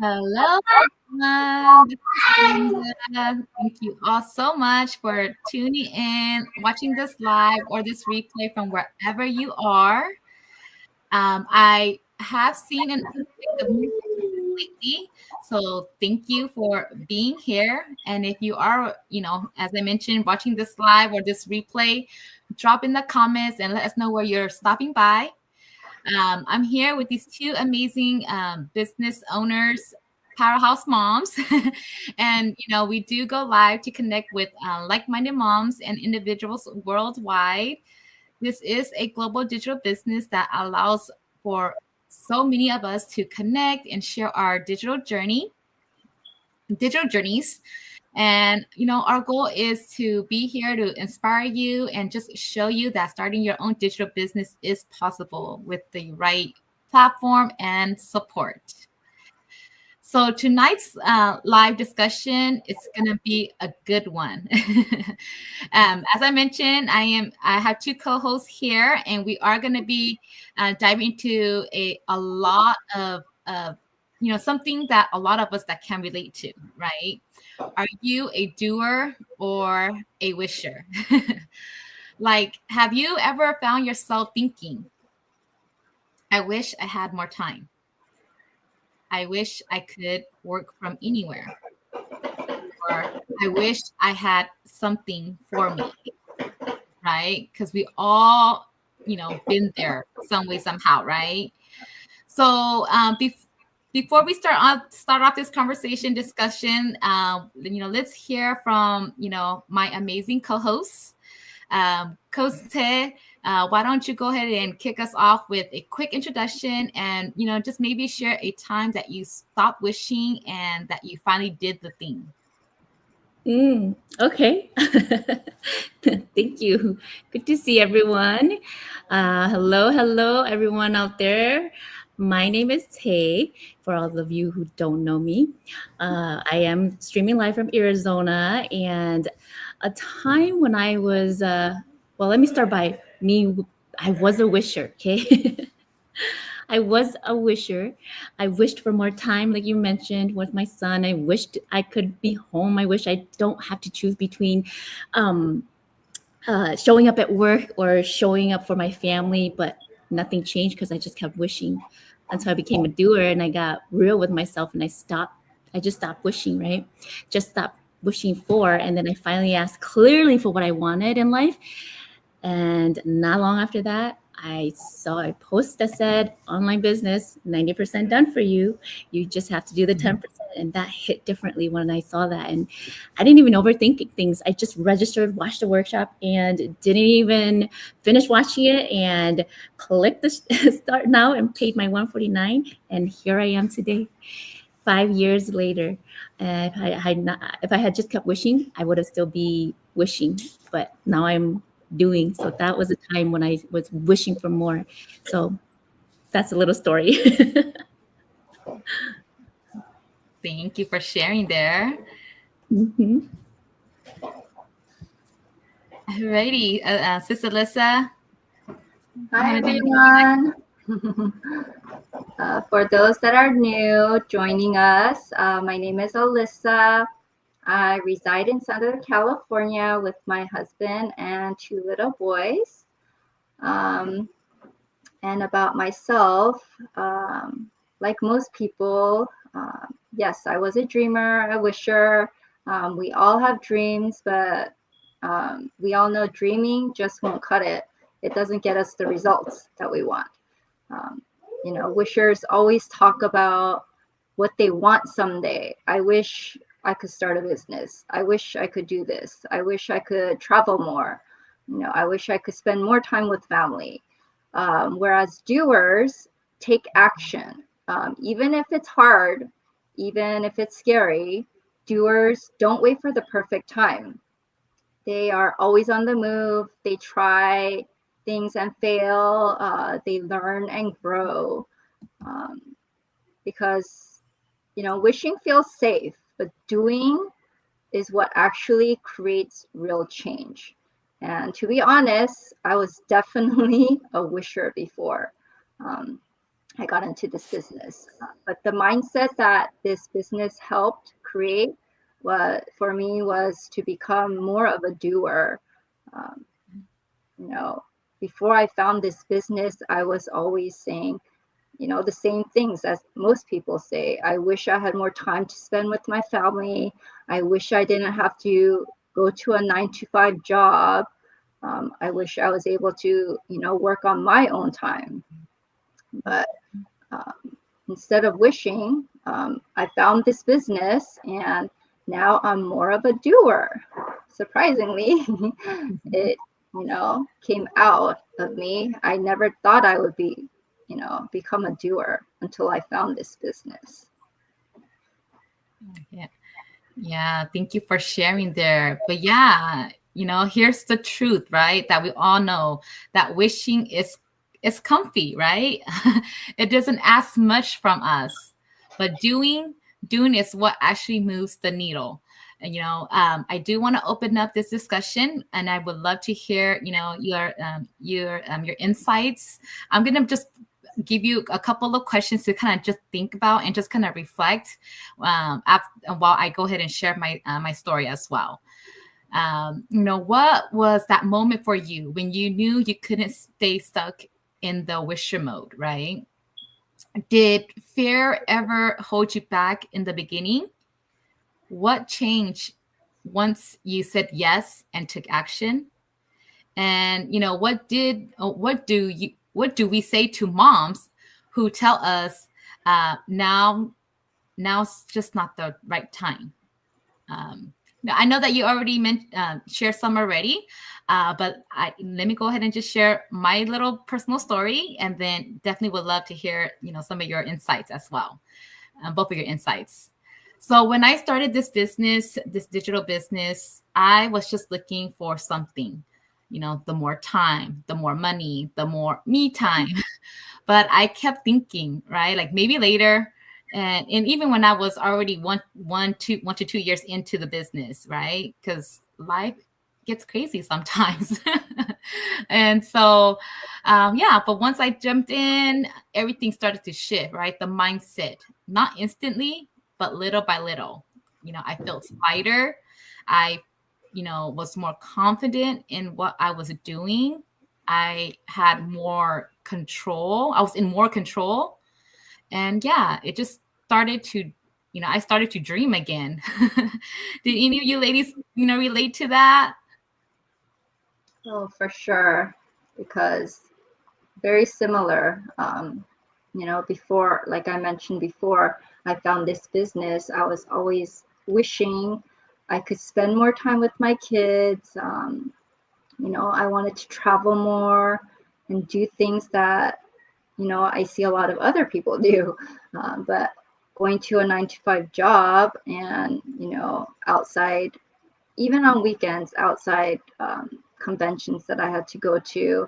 Hello, everyone. This is Linda. Thank you all so much for tuning in, watching this live or this replay from wherever you are. I have seen an uptick of new faces lately, so thank you for being here. And if you are, as I mentioned, watching this live or this replay, drop in the comments and let us know where you're stopping by. I'm here with these two amazing business owners, powerhouse moms, and we do go live to connect with like-minded moms and individuals worldwide. This is a global digital business that allows for so many of us to connect and share our digital journeys. And our goal is to be here to inspire you and just show you that starting your own digital business is possible with the right platform and support. So tonight's live discussion is going to be a good one. As I mentioned, I have two co-hosts here, and we are going to be diving into a lot of something that a lot of us that can relate to, right? Are you a doer or a wisher? Like, have you ever found yourself thinking, I wish I had more time? I wish I could work from anywhere. Or I wish I had something for me, right? Because we all, been there some way, somehow, right? So before we start off this conversation discussion, let's hear from my amazing co-hosts. Coach Ted, why don't you go ahead and kick us off with a quick introduction and just maybe share a time that you stopped wishing and that you finally did the thing. Okay. Thank you. Good to see everyone. Hello, everyone out there. My name is Tay. For all of you who don't know me, I am streaming live from Arizona. And a time when I was, let me start by me. I was a wisher, okay? I was a wisher. I wished for more time, like you mentioned, with my son. I wished I could be home. I wish I don't have to choose between um, showing up at work or showing up for my family, but nothing changed because I just kept wishing until I became a doer and I got real with myself and I just stopped wishing, right? Just stopped wishing for. And then I finally asked clearly for what I wanted in life. And not long after that, I saw a post that said online business 90% done for you. You just have to do the 10%. And that hit differently when I saw that. And I didn't even overthink things. I just registered, watched the workshop, and didn't even finish watching it and clicked the start now and paid my $149. And here I am today, 5 years later. If I had just kept wishing, I would have still be wishing. But now I'm doing. So that was a time when I was wishing for more. So that's a little story. Thank you for sharing there. Mhm. Alrighty, Sister Alyssa. Hi, everyone. For those that are new joining us, my name is Alyssa. I reside in Southern California with my husband and two little boys. And about myself, like most people, yes, I was a dreamer, a wisher. We all have dreams, but we all know dreaming just won't cut it. It doesn't get us the results that we want. Wishers always talk about what they want someday. I wish I could start a business. I wish I could do this. I wish I could travel more. I wish I could spend more time with family. Whereas doers take action. Even if it's hard, even if it's scary, doers don't wait for the perfect time. They are always on the move. They try things and fail. They learn and grow. Because, wishing feels safe, but doing is what actually creates real change. And to be honest, I was definitely a wisher before. I got into this business. But the mindset that this business helped create for me was to become more of a doer. Um, you know, before I found this business, I was always saying, the same things as most people say. I wish I had more time to spend with my family. I wish I didn't have to go to a 9 to 5 job. I wish I was able to, work on my own time. But um, instead of wishing, I found this business and now I'm more of a doer. Surprisingly, it, came out of me. I never thought I would become a doer until I found this business. Yeah. Yeah, thank you for sharing there. But yeah, here's the truth, right? That we all know that wishing is comfy, right? It doesn't ask much from us, but doing is what actually moves the needle. And I do want to open up this discussion, and I would love to hear, your insights. I'm gonna just give you a couple of questions to kind of just think about and just kind of reflect while I go ahead and share my story as well. What was that moment for you when you knew you couldn't stay stuck in the wisher mode, right? Did fear ever hold you back in the beginning? What changed once you said yes and took action? And what do we say to moms who tell us now's just not the right time? Now, I know that you already shared some already, but let me go ahead and just share my little personal story, and then definitely would love to hear some of your insights as well, both of your insights. So when I started this business, this digital business, I was just looking for something, the more time, the more money, the more me time. But I kept thinking, right, like maybe later. And even when I was already one to 2 years into the business, right? Because life gets crazy sometimes. And so, yeah, but once I jumped in, everything started to shift, right? The mindset, not instantly, but little by little. I felt lighter. I, was more confident in what I was doing. I had more control. I was in more control. And yeah, it just started to, I started to dream again. Did any of you ladies, relate to that? Oh, for sure, because very similar. Before, like I mentioned before, I found this business, I was always wishing I could spend more time with my kids. I wanted to travel more and do things that, I see a lot of other people do. But going to a 9 to 5 job and, outside, even on weekends, outside conventions that I had to go to,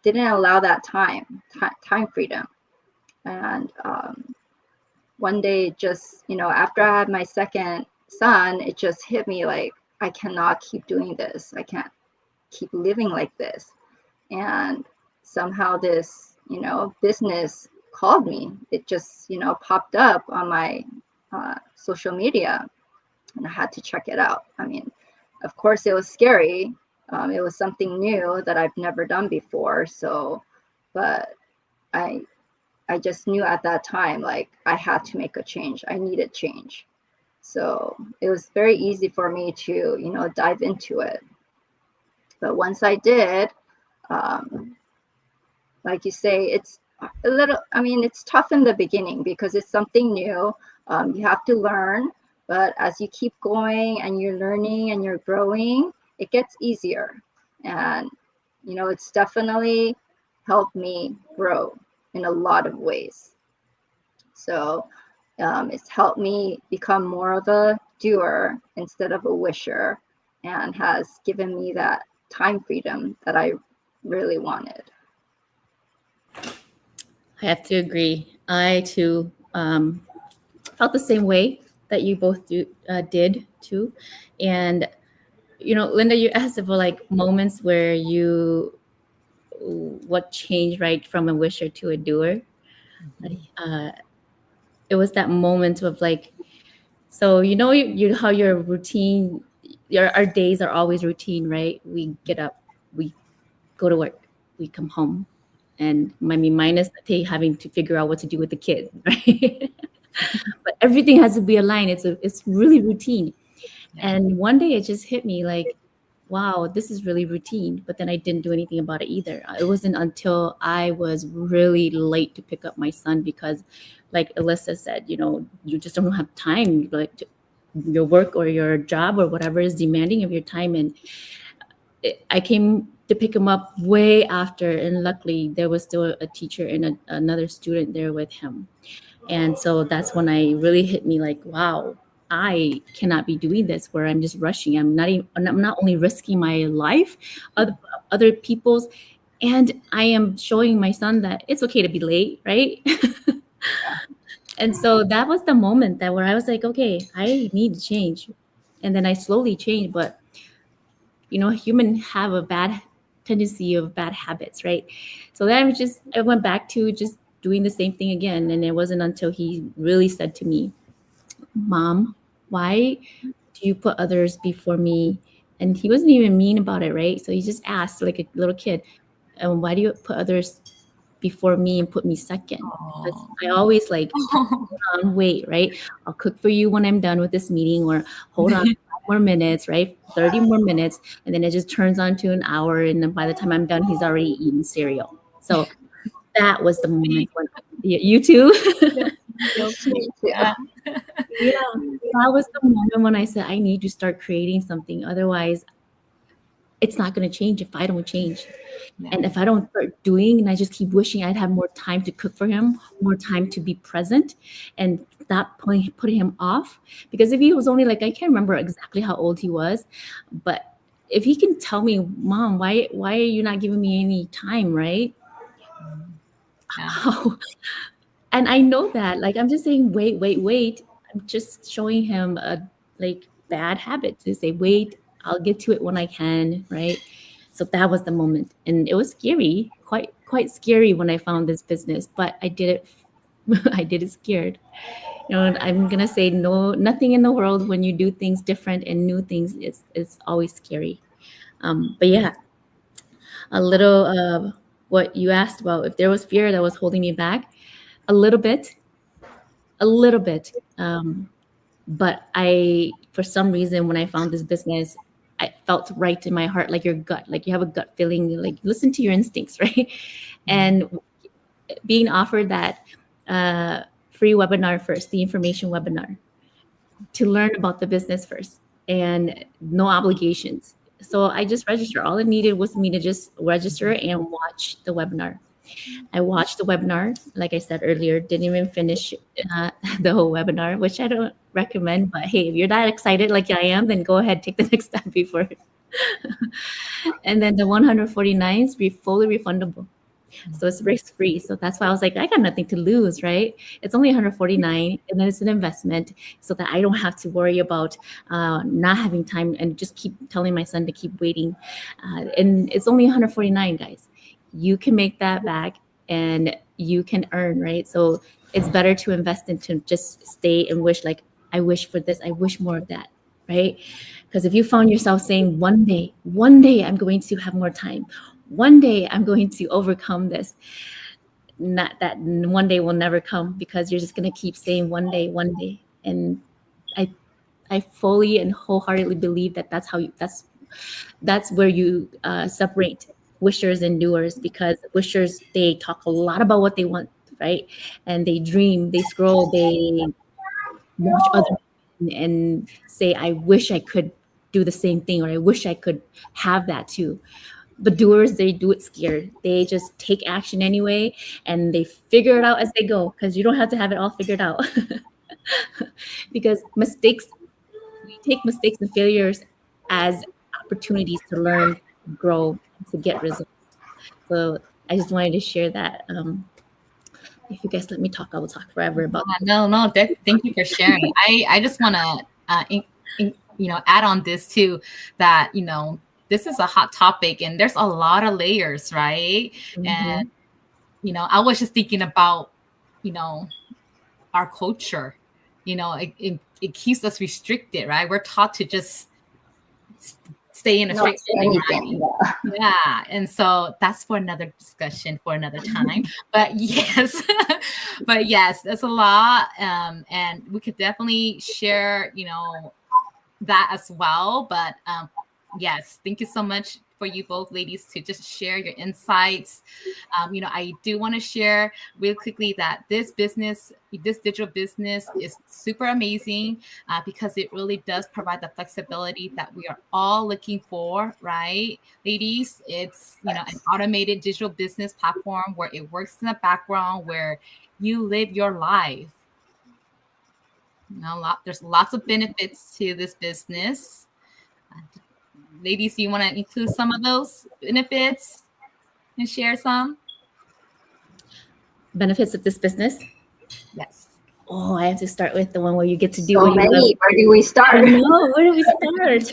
didn't allow that time freedom. And one day, just, after I had my second son, it just hit me like, I cannot keep doing this. I can't keep living like this. And somehow this, business called me. It just, popped up on my social media, and I had to check it out. I mean, of course, it was scary. It was something new that I've never done before. So, but I I just knew at that time, like, I had to make a change. I needed change. So it was very easy for me to, dive into it. But once I did, um, like you say, it's a little, I mean, it's tough in the beginning because it's something new. You have to learn. But as you keep going and you're learning and you're growing, it gets easier. And, it's definitely helped me grow in a lot of ways. So it's helped me become more of a doer instead of a wisher, and has given me that time freedom that I really wanted. I have to agree. I too felt the same way that you both did too. And Linda, you asked about like moments where what changed right from a wisher to a doer. uh, it was that moment of like, so you how your routine, our days are always routine, right? We get up, we go to work, we come home, and I mean minus having to figure out what to do with the kid, right? But everything has to be aligned. It's really routine. Yeah. And one day it just hit me like, wow, this is really routine. But then I didn't do anything about it either. It wasn't until I was really late to pick up my son because, like Alyssa said, you just don't have time. Like your work or your job or whatever is demanding of your time. And I came to pick him up way after. And luckily, there was still a teacher and another student there with him. And so that's when I really hit me like, wow, I cannot be doing this where I'm just rushing. I'm not only risking my life, other people's, and I am showing my son that it's okay to be late, right? And so that was the moment that where I was like, okay, I need to change. And then I slowly changed, but human have a bad tendency of bad habits, right? So then I went back to just doing the same thing again. And it wasn't until he really said to me, Mom, why do you put others before me? And he wasn't even mean about it, right? So he just asked like a little kid, and why do you put others before me and put me second? Because I always like wait, right? I'll cook for you when I'm done with this meeting, or hold on 5 more minutes, right? 30 more minutes. And then it just turns on to an hour. And then by the time I'm done, he's already eating cereal. So that was the moment when you too. So Me too. yeah. Yeah, that was the moment when I said I need to start creating something. Otherwise, it's not going to change if I don't change. Yeah. And if I don't start doing and I just keep wishing I'd have more time to cook for him, more time to be present and not putting him off. Because if he was only like, I can't remember exactly how old he was, but if he can tell me, Mom, why are you not giving me any time, right? Yeah. And I know that, like, I'm just saying, wait. I'm just showing him a like bad habit to say, wait, I'll get to it when I can, right? So that was the moment, and it was scary, quite scary when I found this business, but I did it. I did it scared. I'm gonna say no, nothing in the world when you do things different and new things, it's always scary. But yeah, a little what you asked about if there was fear that was holding me back, a little bit, a little bit. But for some reason, when I found this business, I felt right in my heart, like your gut, like you have a gut feeling, like listen to your instincts, right? And being offered that free webinar first, the information webinar, to learn about the business first, and no obligations. So I just registered. All it needed was me to just register and watch the webinar. I watched the webinar, like I said earlier, didn't even finish the whole webinar, which I don't recommend. But hey, if you're that excited like I am, then go ahead, take the next step before. And then the 149 is fully refundable. So it's risk free. So that's why I was like, I got nothing to lose, right? It's only 149, and then it's an investment, so that I don't have to worry about not having time and just keep telling my son to keep waiting. And it's only 149, guys. You can make that back, and you can earn, right? So it's better to invest than to just stay and wish, like, I wish for this, I wish more of that, right? Because if you found yourself saying one day I'm going to have more time, one day I'm going to overcome this, not that one day will never come, because you're just going to keep saying one day. And I fully and wholeheartedly believe that that's where you separate wishers and doers, because wishers, they talk a lot about what they want, right? And they dream, they scroll, they watch other and say, I wish I could do the same thing, or I wish I could have that too. But doers, they do it scared. They just take action anyway, and they figure it out as they go, because you don't have to have it all figured out. Because we take mistakes and failures as opportunities to learn, grow, and to get results. So I just wanted to share that. If you guys let me talk, I will talk forever about No. Thank you for sharing. I just want to, add on this too, that, this is a hot topic and there's a lot of layers, right? Mhm. And, I was just thinking about our culture. It keeps us restricted, right? We're taught to just stay in a straight line. Yeah. And so that's for another discussion for another time. But yes, that's a lot. And we could definitely share, that as well. But yes, thank you so much for you both ladies to just share your insights. I do want to share real quickly that this digital business is super amazing because it really does provide the flexibility that we are all looking for, right, ladies? It's, an automated digital business platform where it works in the background, where you live your life. There's lots of benefits to this business. Ladies, do you want to include some of those benefits and share some? Benefits of this business? Yes. Oh, I have to start with the one where you get to do so what many. you love. Where do we start? I know, where do we start?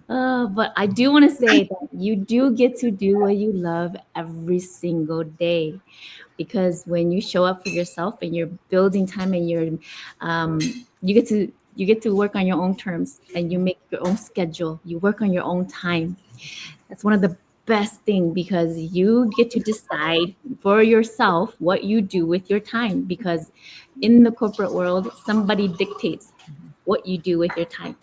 But I do want to say that you do get to do what you love every single day, because when you show up for yourself and you're building time and you get to work on your own terms, and you make your own schedule. You work on your own time. That's one of the best thing, because you get to decide for yourself what you do with your time, because in the corporate world, somebody dictates what you do with your time,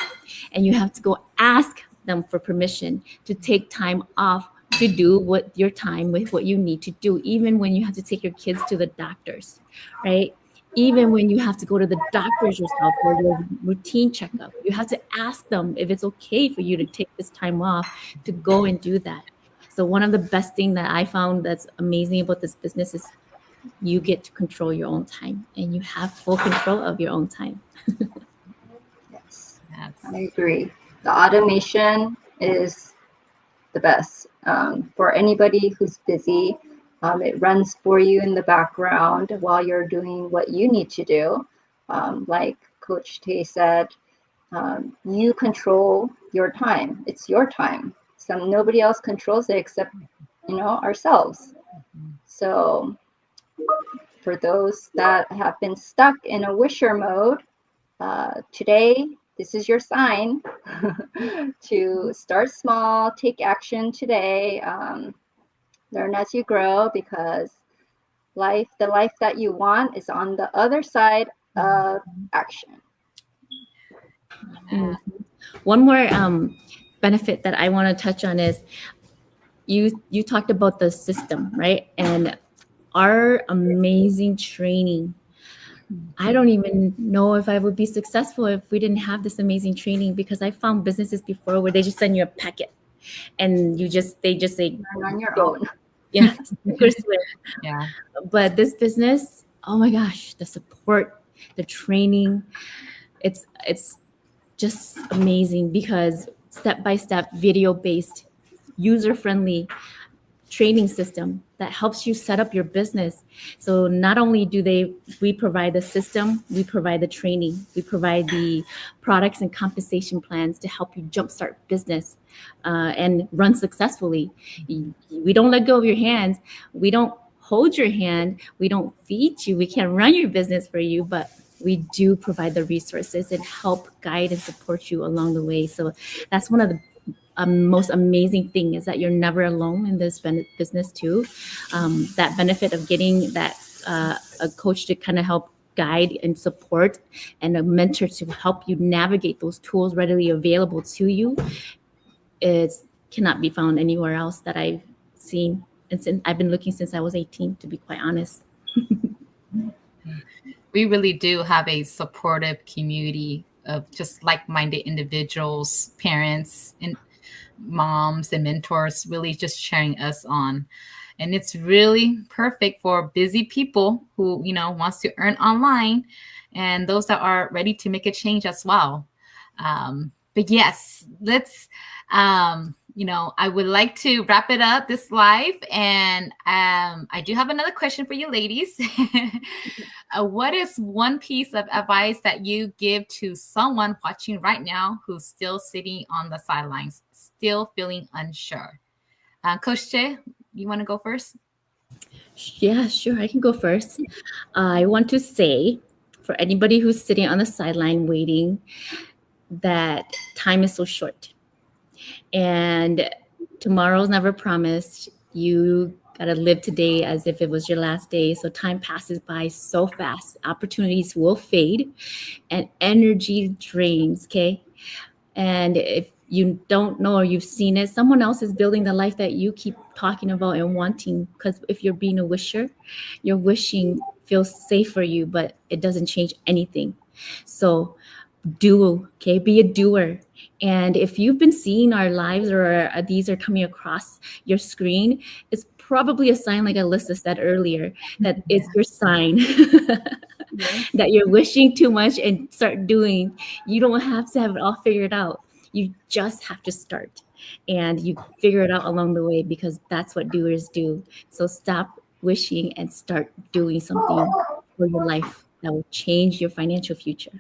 and you have to go ask them for permission to take time off to do what your time with what you need to do, even when you have to take your kids to the doctors, right? Even when you have to go to the doctors yourself for your routine checkup, you have to ask them if it's okay for you to take this time off to go and do that. So one of the best thing that I found that's amazing about this business is you get to control your own time, and you have full control of your own time. Yes, I agree. The automation is the best for anybody who's busy. It runs for you in the background while you're doing what you need to do. Like Coach Tay said, you control your time. It's your time. Nobody else controls it except, ourselves. So for those that have been stuck in a wisher mode, today, this is your sign to start small, take action today, learn as you grow, because the life that you want is on the other side of action. Mm-hmm. One more benefit that I want to touch on is you talked about the system, right? And our amazing training. I don't even know if I would be successful if we didn't have this amazing training, because I found businesses before where they just send you a packet and they just say Learn on your go. own. Yeah. Yeah. But this business, oh my gosh, the support, the training, it's just amazing, because step by step, video based, user friendly training system that helps you set up your business. So not only do we provide the system, we provide the training, we provide the products and compensation plans to help you jumpstart business and run successfully. We don't let go of your hands. We don't hold your hand. We don't feed you. We can't run your business for you, but we do provide the resources and help guide and support you along the way. So that's one of the most amazing thing, is that you're never alone in this business too. That benefit of getting that a coach to kind of help guide and support, and a mentor to help you navigate those tools readily available to you, cannot be found anywhere else that I've seen. And since I've been looking since I was 18, to be quite honest. We really do have a supportive community of just like-minded individuals, parents, and moms and mentors, really just cheering us on. And it's really perfect for busy people who, wants to earn online, and those that are ready to make a change as well. But yes, let's, I would like to wrap it up, this live. And I do have another question for you ladies. What is one piece of advice that you give to someone watching right now who's still sitting on the sidelines, still feeling unsure? Coach Che, you want to go first? Yeah, sure. I can go first. I want to say for anybody who's sitting on the sideline waiting that time is so short and tomorrow's never promised. You got to live today as if it was your last day. So time passes by so fast. Opportunities will fade and energy drains. Okay. And if you don't know or you've seen it, someone else is building the life that you keep talking about and wanting. Because if you're being a wisher, your wishing feels safe for you, but it doesn't change anything. So do, okay? Be a doer. And if you've been seeing our lives or these are coming across your screen, it's probably a sign, like Alyssa said earlier, that it's your sign Yes. that you're wishing too much and start doing. You don't have to have it all figured out. You just have to start and you figure it out along the way because that's what doers do. So stop wishing and start doing something for your life that will change your financial future.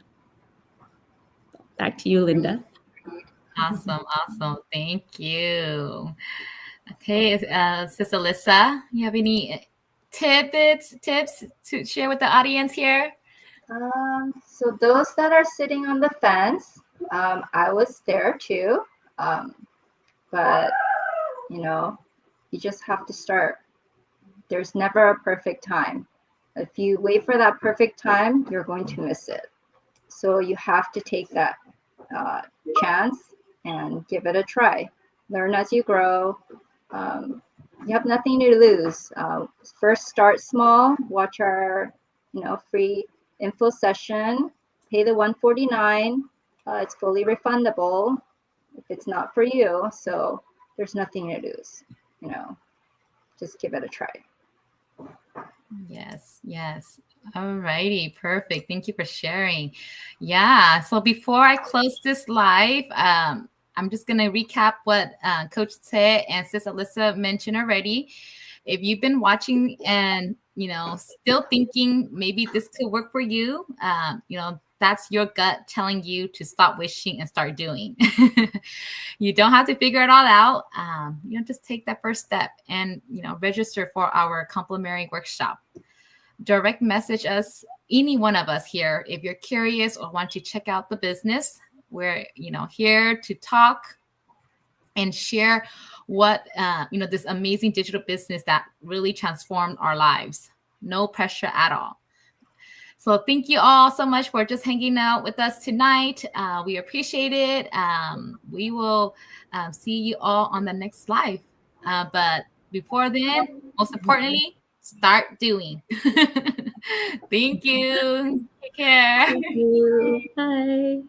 Back to you, Agreed. Linda. Awesome, awesome. Thank you. Okay, Sister Alyssa, you have any tips to share with the audience here? So those that are sitting on the fence, I was there too. Um, but you know, you just have to start. There's never a perfect time. If you wait for that perfect time, you're going to miss it. So you have to take that uh, chance and give it a try. Learn as you grow. Um, you have nothing to lose. First, start small. Watch our, free info session. Pay the $149. It's fully refundable if it's not for you. So there's nothing to lose. Just give it a try. Yes, yes. All righty, perfect. Thank you for sharing. Yeah. So before I close this live, I'm just gonna recap what Coach Ted and Sis Alyssa mentioned already. If you've been watching and still thinking maybe this could work for you, that's your gut telling you to stop wishing and start doing. You don't have to figure it all out. Just take that first step and register for our complimentary workshop. Direct message us, any one of us here, if you're curious or want to check out the business. We're here to talk and share what this amazing digital business that really transformed our lives. No pressure at all. So thank you all so much for just hanging out with us tonight. We appreciate it. We will see you all on the next live. But before then, most importantly, start doing. Thank you. Take care. Thank you. Bye.